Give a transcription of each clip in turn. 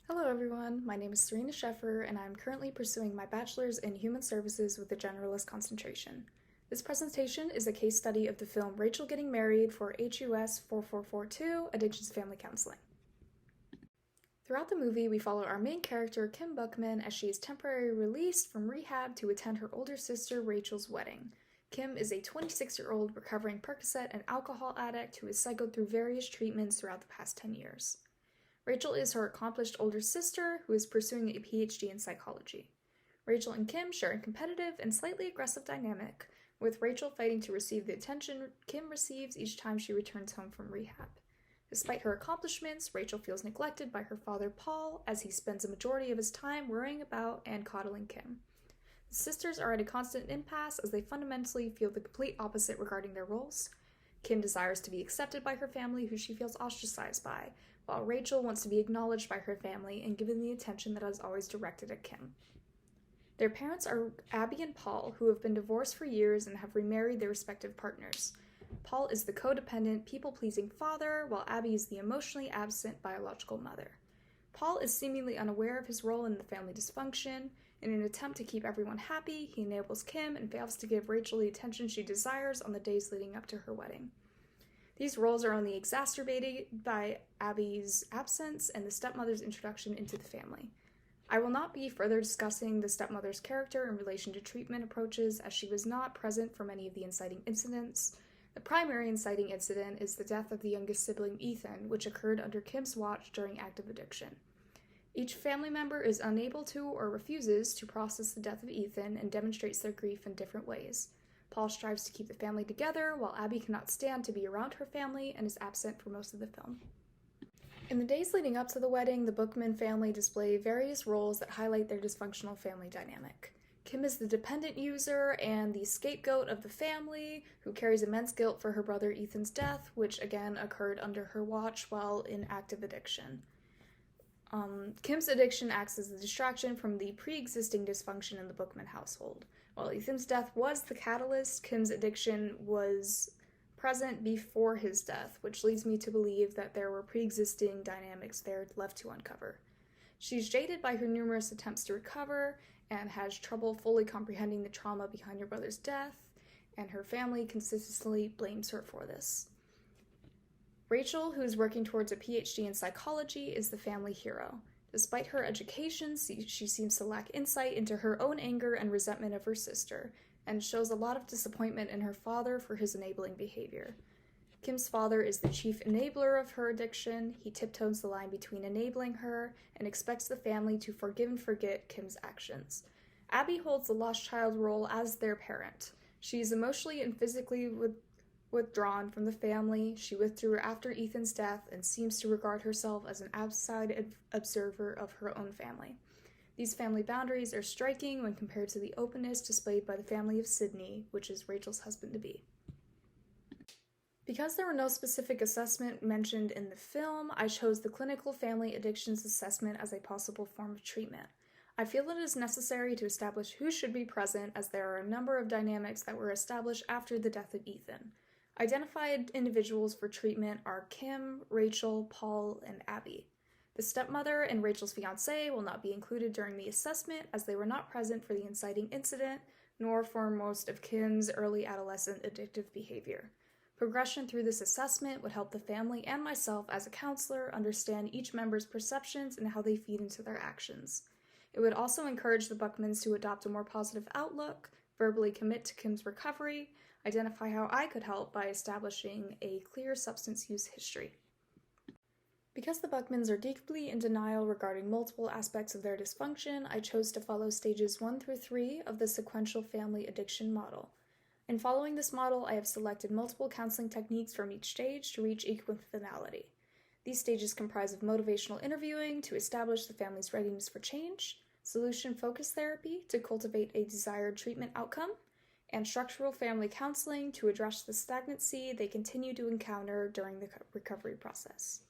Hello everyone, my name is Serena Sheffer and I'm currently pursuing my bachelor's in human services with a generalist concentration. This presentation is a case study of the film Rachel Getting Married for HUS 4442, Addictions Family Counseling. Throughout the movie, we follow our main character, Kim Buckman, as she is temporarily released from rehab to attend her older sister Rachel's wedding. Kim is a 26-year-old recovering Percocet and alcohol addict who has cycled through various treatments throughout the past 10 years. Rachel is her accomplished older sister who is pursuing a PhD in psychology. Rachel and Kim share a competitive and slightly aggressive dynamic, with Rachel fighting to receive the attention Kim receives each time she returns home from rehab. Despite her accomplishments, Rachel feels neglected by her father Paul as he spends a majority of his time worrying about and coddling Kim. The sisters are at a constant impasse as they fundamentally feel the complete opposite regarding their roles. Kim desires to be accepted by her family, who she feels ostracized by, while Rachel wants to be acknowledged by her family and given the attention that is always directed at Kim. Their parents are Abby and Paul, who have been divorced for years and have remarried their respective partners. Paul is the codependent, people-pleasing father, while Abby is the emotionally absent biological mother. Paul is seemingly unaware of his role in the family dysfunction. In an attempt to keep everyone happy, he enables Kim and fails to give Rachel the attention she desires on the days leading up to her wedding. These roles are only exacerbated by Abby's absence and the stepmother's introduction into the family. I will not be further discussing the stepmother's character in relation to treatment approaches, as she was not present for many of the inciting incidents. The primary inciting incident is the death of the youngest sibling, Ethan, which occurred under Kim's watch during active addiction. Each family member is unable to or refuses to process the death of Ethan and demonstrates their grief in different ways. Paul strives to keep the family together, while Abby cannot stand to be around her family and is absent for most of the film. In the days leading up to the wedding, the Buckman family display various roles that highlight their dysfunctional family dynamic. Kim is the dependent user and the scapegoat of the family, who carries immense guilt for her brother Ethan's death, which again occurred under her watch while in active addiction. Kim's addiction acts as a distraction from the pre-existing dysfunction in the Buckman household. While Ethan's death was the catalyst, Kim's addiction was present before his death, which leads me to believe that there were pre-existing dynamics there left to uncover. She's jaded by her numerous attempts to recover and has trouble fully comprehending the trauma behind her brother's death, and her family consistently blames her for this. Rachel, who is working towards a PhD in psychology, is the family hero. Despite her education, she seems to lack insight into her own anger and resentment of her sister, and shows a lot of disappointment in her father for his enabling behavior. Kim's father is the chief enabler of her addiction. He tiptoes the line between enabling her and expects the family to forgive and forget Kim's actions. Abby holds the lost child role as their parent. She is emotionally and physically withdrawn from the family. She withdrew after Ethan's death and seems to regard herself as an outside observer of her own family. These family boundaries are striking when compared to the openness displayed by the family of Sydney, which is Rachel's husband-to-be. Because there were no specific assessment mentioned in the film, I chose the clinical family addictions assessment as a possible form of treatment. I feel it is necessary to establish who should be present, as there are a number of dynamics that were established after the death of Ethan. Identified individuals for treatment are Kim, Rachel, Paul, and Abby. The stepmother and Rachel's fiancé will not be included during the assessment, as they were not present for the inciting incident, nor for most of Kim's early adolescent addictive behavior. Progression through this assessment would help the family and myself as a counselor understand each member's perceptions and how they feed into their actions. It would also encourage the Buckmans to adopt a more positive outlook, verbally commit to Kim's recovery, identify how I could help by establishing a clear substance use history. Because the Buckmans are deeply in denial regarding multiple aspects of their dysfunction, I chose to follow stages 1 through 3 of the sequential family addiction model. In following this model, I have selected multiple counseling techniques from each stage to reach equal finality. These stages comprise of motivational interviewing to establish the family's readiness for change, solution-focused therapy to cultivate a desired treatment outcome, and structural family counseling to address the stagnancy they continue to encounter during the recovery process.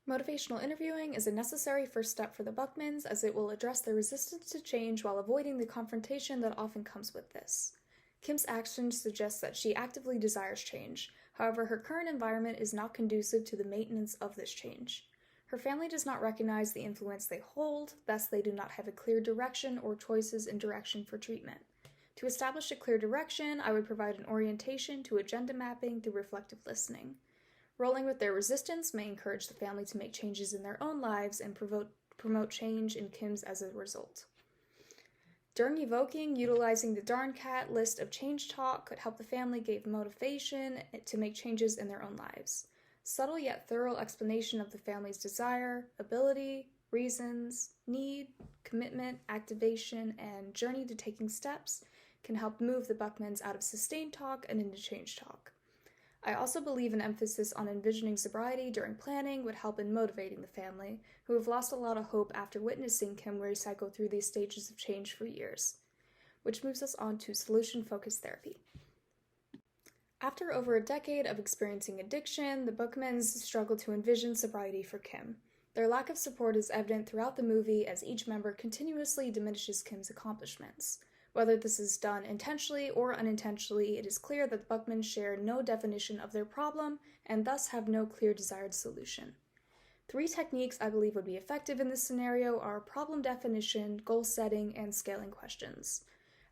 Motivational interviewing is a necessary first step for the Buckmans, as it will address their resistance to change while avoiding the confrontation that often comes with this. Kim's actions suggest that she actively desires change. However, her current environment is not conducive to the maintenance of this change. Her family does not recognize the influence they hold, thus they do not have a clear direction or choices in direction for treatment. To establish a clear direction, I would provide an orientation to agenda mapping through reflective listening. Rolling with their resistance may encourage the family to make changes in their own lives and promote change in Kim's as a result. During evoking, utilizing the Darn Cat list of change talk could help the family gain motivation to make changes in their own lives. Subtle yet thorough explanation of the family's desire, ability, reasons, need, commitment, activation, and journey to taking steps can help move the Buckmans out of sustained talk and into change talk. I also believe an emphasis on envisioning sobriety during planning would help in motivating the family, who have lost a lot of hope after witnessing Kim recycle through these stages of change for years. Which moves us on to solution-focused therapy. After over a decade of experiencing addiction, the Buckmans struggle to envision sobriety for Kim. Their lack of support is evident throughout the movie as each member continuously diminishes Kim's accomplishments. Whether this is done intentionally or unintentionally, it is clear that the Buckmans share no definition of their problem and thus have no clear desired solution. 3 techniques I believe would be effective in this scenario are problem definition, goal setting, and scaling questions.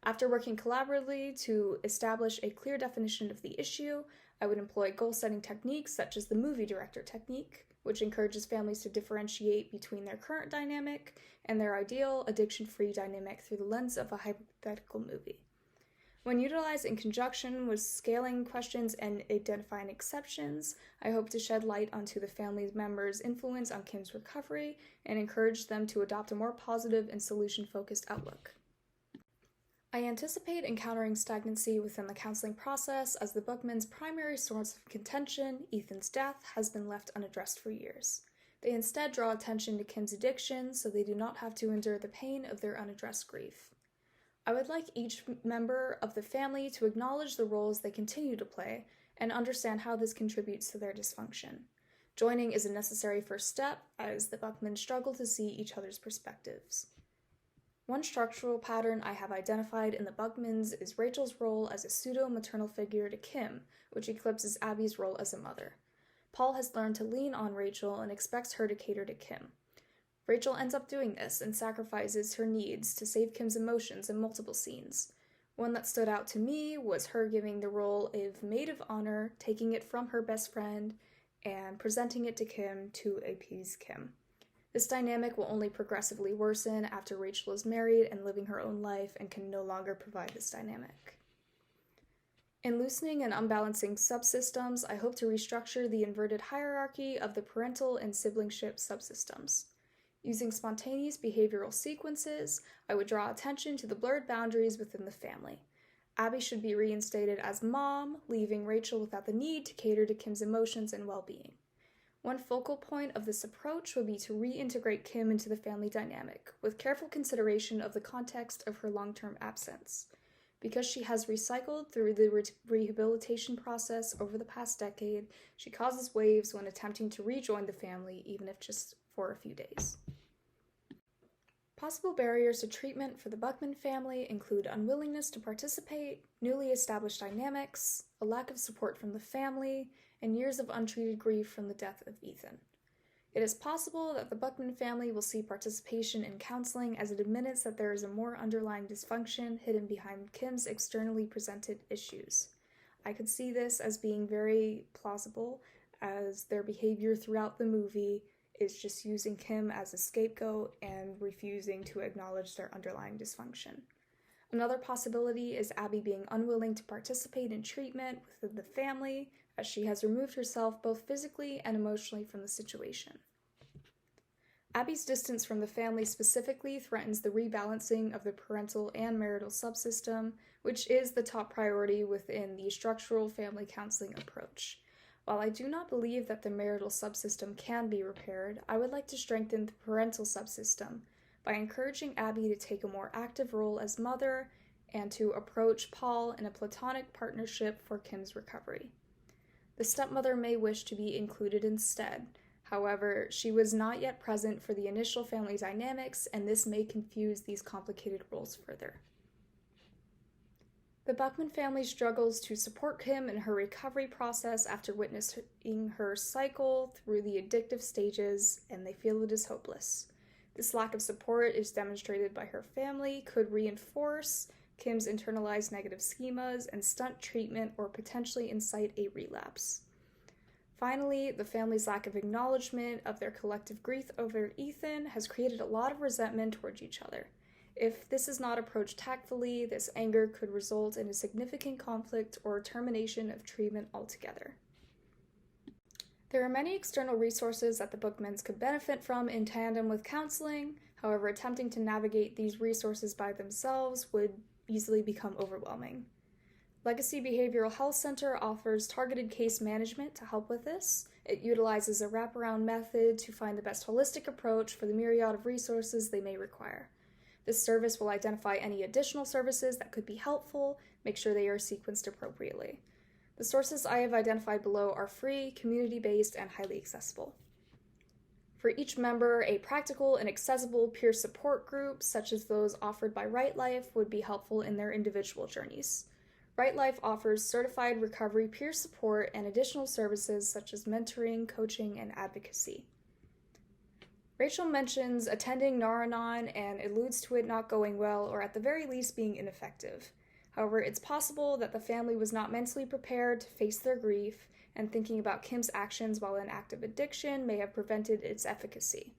After working collaboratively to establish a clear definition of the issue, I would employ goal-setting techniques such as the movie director technique, which encourages families to differentiate between their current dynamic and their ideal addiction-free dynamic through the lens of a hypothetical movie. When utilized in conjunction with scaling questions and identifying exceptions, I hope to shed light onto the family members' influence on Kim's recovery and encourage them to adopt a more positive and solution-focused outlook. I anticipate encountering stagnancy within the counseling process as the Buckmans' primary source of contention, Ethan's death, has been left unaddressed for years. They instead draw attention to Kim's addiction so they do not have to endure the pain of their unaddressed grief. I would like each member of the family to acknowledge the roles they continue to play and understand how this contributes to their dysfunction. Joining is a necessary first step as the Buckmans struggle to see each other's perspectives. One structural pattern I have identified in the Buckmans is Rachel's role as a pseudo-maternal figure to Kim, which eclipses Abby's role as a mother. Paul has learned to lean on Rachel and expects her to cater to Kim. Rachel ends up doing this and sacrifices her needs to save Kim's emotions in multiple scenes. One that stood out to me was her giving the role of maid of honor, taking it from her best friend, and presenting it to Kim to appease Kim. This dynamic will only progressively worsen after Rachel is married and living her own life and can no longer provide this dynamic. In loosening and unbalancing subsystems, I hope to restructure the inverted hierarchy of the parental and siblingship subsystems. Using spontaneous behavioral sequences, I would draw attention to the blurred boundaries within the family. Abby should be reinstated as mom, leaving Rachel without the need to cater to Kim's emotions and well-being. One focal point of this approach would be to reintegrate Kim into the family dynamic, with careful consideration of the context of her long-term absence. Because she has recycled through the rehabilitation process over the past decade, she causes waves when attempting to rejoin the family, even if just for a few days. Possible barriers to treatment for the Buckman family include unwillingness to participate, newly established dynamics, a lack of support from the family, and years of untreated grief from the death of Ethan. It is possible that the Buckman family will see participation in counseling as it admits that there is a more underlying dysfunction hidden behind Kim's externally presented issues. I could see this as being very plausible, as their behavior throughout the movie is just using Kim as a scapegoat and refusing to acknowledge their underlying dysfunction. Another possibility is Abby being unwilling to participate in treatment within the family, as she has removed herself both physically and emotionally from the situation. Abby's distance from the family specifically threatens the rebalancing of the parental and marital subsystem, which is the top priority within the structural family counseling approach. While I do not believe that the marital subsystem can be repaired, I would like to strengthen the parental subsystem by encouraging Abby to take a more active role as mother and to approach Paul in a platonic partnership for Kim's recovery. The stepmother may wish to be included instead. However, she was not yet present for the initial family dynamics, and this may confuse these complicated roles further. The Buckman family struggles to support Kim in her recovery process after witnessing her cycle through the addictive stages, and they feel it is hopeless. This lack of support is demonstrated by her family, could reinforce Kim's internalized negative schemas and stunt treatment or potentially incite a relapse. Finally, the family's lack of acknowledgement of their collective grief over Ethan has created a lot of resentment towards each other. If this is not approached tactfully, this anger could result in a significant conflict or termination of treatment altogether. There are many external resources that the Bookmans could benefit from in tandem with counseling. However, attempting to navigate these resources by themselves would easily become overwhelming. Legacy Behavioral Health Center offers targeted case management to help with this. It utilizes a wraparound method to find the best holistic approach for the myriad of resources they may require. This service will identify any additional services that could be helpful, make sure they are sequenced appropriately. The sources I have identified below are free, community-based, and highly accessible. For each member, a practical and accessible peer support group, such as those offered by Right Life, would be helpful in their individual journeys. Right Life offers certified recovery peer support and additional services such as mentoring, coaching, and advocacy. Rachel mentions attending Naranon and alludes to it not going well or at the very least being ineffective. However, it's possible that the family was not mentally prepared to face their grief, and thinking about Kim's actions while in active addiction may have prevented its efficacy.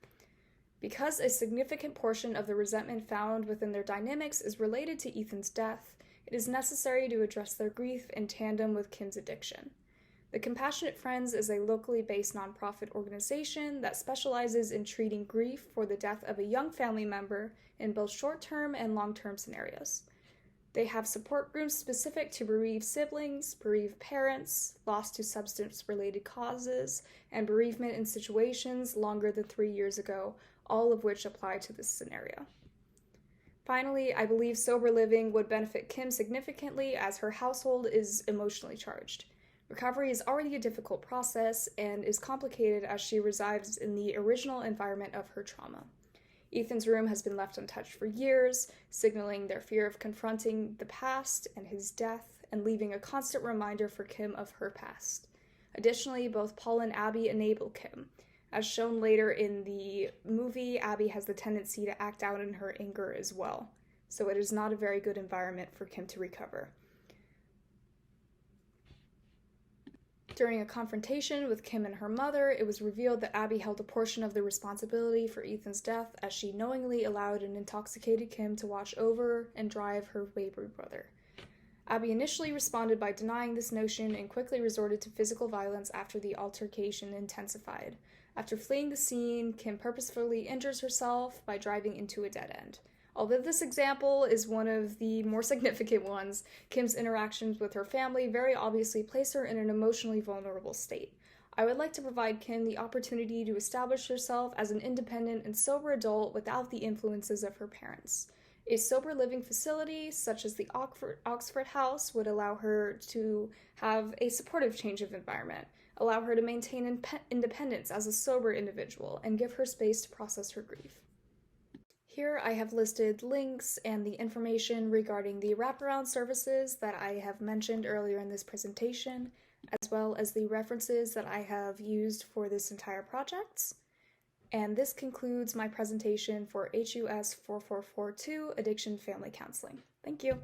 Because a significant portion of the resentment found within their dynamics is related to Ethan's death, it is necessary to address their grief in tandem with Kim's addiction. The Compassionate Friends is a locally based nonprofit organization that specializes in treating grief for the death of a young family member in both short-term and long-term scenarios. They have support groups specific to bereaved siblings, bereaved parents, lost to substance-related causes, and bereavement in situations longer than 3 years ago, all of which apply to this scenario. Finally, I believe sober living would benefit Kim significantly as her household is emotionally charged. Recovery is already a difficult process and is complicated as she resides in the original environment of her trauma. Ethan's room has been left untouched for years, signaling their fear of confronting the past and his death, and leaving a constant reminder for Kim of her past. Additionally, both Paul and Abby enable Kim. As shown later in the movie, Abby has the tendency to act out in her anger as well, so it is not a very good environment for Kim to recover. During a confrontation with Kim and her mother, it was revealed that Abby held a portion of the responsibility for Ethan's death as she knowingly allowed an intoxicated Kim to watch over and drive her wayward brother. Abby initially responded by denying this notion and quickly resorted to physical violence after the altercation intensified. After fleeing the scene, Kim purposefully injures herself by driving into a dead end. Although this example is one of the more significant ones, Kim's interactions with her family very obviously place her in an emotionally vulnerable state. I would like to provide Kim the opportunity to establish herself as an independent and sober adult without the influences of her parents. A sober living facility, such as the Oxford House, would allow her to have a supportive change of environment, allow her to maintain independence as a sober individual, and give her space to process her grief. Here I have listed links and the information regarding the wraparound services that I have mentioned earlier in this presentation, as well as the references that I have used for this entire project. And this concludes my presentation for HUS 4442 Addiction Family Counseling. Thank you.